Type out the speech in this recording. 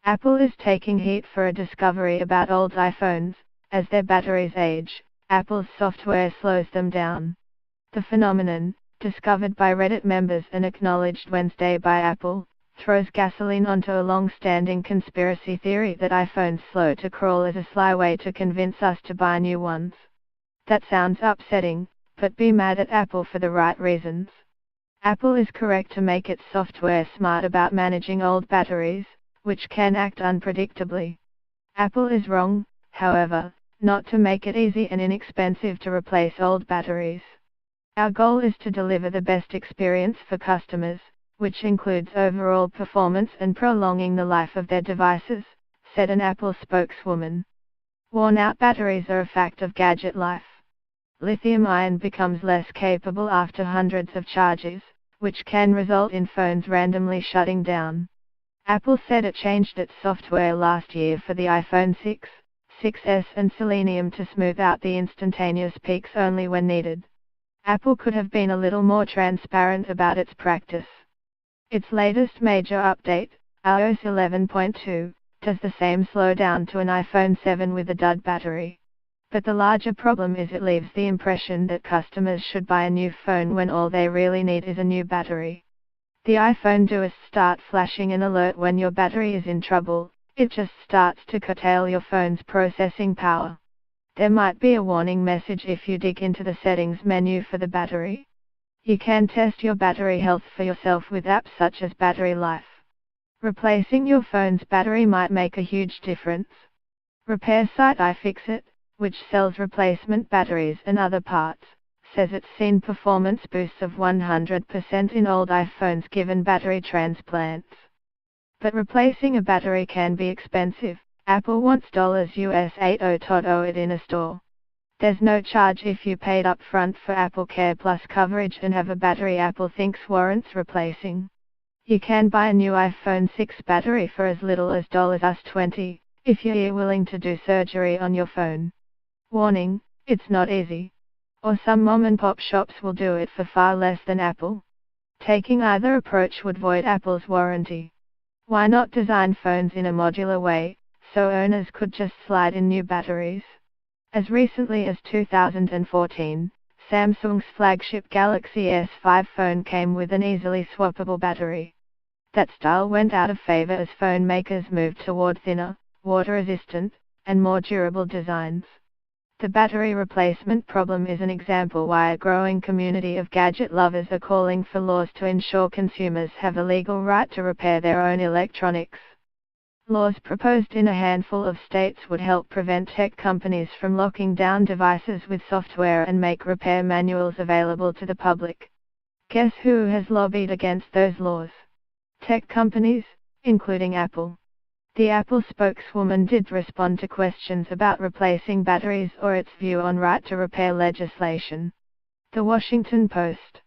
Apple is taking heat for a discovery about old iPhones. As their batteries age, Apple's software slows them down. The phenomenon, discovered by Reddit members and acknowledged Wednesday by Apple, throws gasoline onto a long-standing conspiracy theory that iPhones slow to crawl as a sly way to convince us to buy new ones. That sounds upsetting, but be mad at Apple for the right reasons. Apple is correct to make its software smart about managing old batteries, which can act unpredictably. Apple is wrong, however, not to make it easy and inexpensive to replace old batteries. Our goal is to deliver the best experience for customers, which includes overall performance and prolonging the life of their devices, said an Apple spokeswoman. Worn-out batteries are a fact of gadget life. Lithium-ion becomes less capable after hundreds of charges, which can result in phones randomly shutting down. Apple said it changed its software last year for the iPhone 6, 6s and Selenium to smooth out the instantaneous peaks only when needed. Apple could have been a little more transparent about its practice. Its latest major update, iOS 11.2, does the same slowdown to an iPhone 7 with a dud battery. But the larger problem is it leaves the impression that customers should buy a new phone when all they really need is a new battery. The iPhone does start flashing an alert when your battery is in trouble. It just starts to curtail your phone's processing power. There might be a warning message if you dig into the settings menu for the battery. You can test your battery health for yourself with apps such as Battery Life. Replacing your phone's battery might make a huge difference. Repair site iFixit, which sells replacement batteries and other parts, says it's seen performance boosts of 100% in old iPhones given battery transplants. But replacing a battery can be expensive. Apple wants $80 it in a store. There's no charge if you paid up front for Apple Care Plus coverage and have a battery Apple thinks warrants replacing. You can buy a new iPhone 6 battery for as little as $20, if you're willing to do surgery on your phone. Warning, it's not easy. Or some mom-and-pop shops will do it for far less than Apple. Taking either approach would void Apple's warranty. Why not design phones in a modular way, so owners could just slide in new batteries? As recently as 2014, Samsung's flagship Galaxy S5 phone came with an easily swappable battery. That style went out of favor as phone makers moved toward thinner, water-resistant, and more durable designs. The battery replacement problem is an example why a growing community of gadget lovers are calling for laws to ensure consumers have a legal right to repair their own electronics. Laws proposed in a handful of states would help prevent tech companies from locking down devices with software and make repair manuals available to the public. Guess who has lobbied against those laws? Tech companies, including Apple. The Apple spokeswoman did respond to questions about replacing batteries or its view on right to repair legislation. The Washington Post.